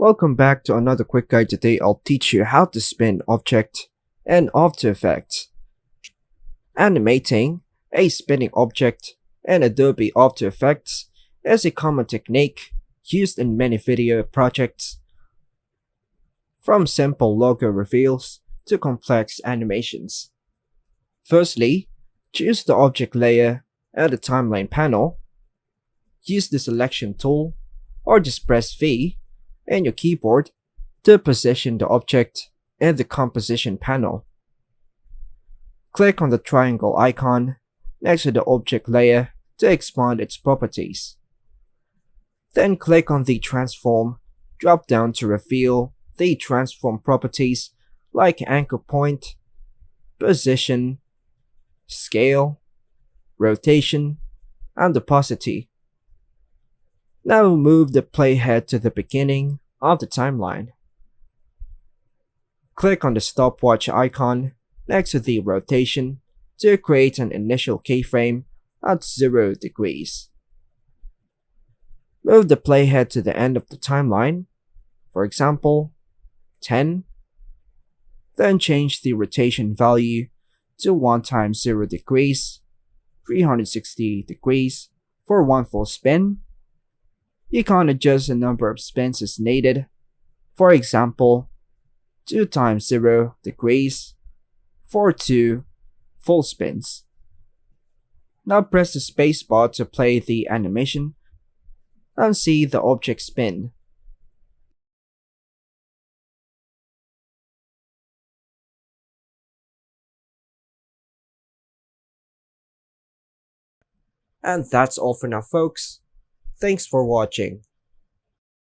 Welcome back to another quick guide. Today I'll teach you how to spin object and After Effects. Animating a spinning object in Adobe After Effects is a common technique used in many video projects, from simple logo reveals to complex animations. Firstly, choose the object layer at the timeline panel. Use the selection tool or just press V in your keyboard to position the object in the composition panel. Click on the triangle icon next to the object layer to expand its properties. Then click on the transform drop-down to reveal the transform properties like anchor point, position, scale, rotation, and opacity. Now move the playhead to the beginning of the timeline. Click on the stopwatch icon next to the rotation to create an initial keyframe at 0 degrees. Move the playhead to the end of the timeline, for example, 10. Then change the rotation value to 1 times 0 degrees, 360 degrees for one full spin. You can adjust the number of spins as needed, for example, 2 times 0 degrees for 2 full spins. Now press the spacebar to play the animation and see the object spin. And that's all for now, folks. Thanks for watching.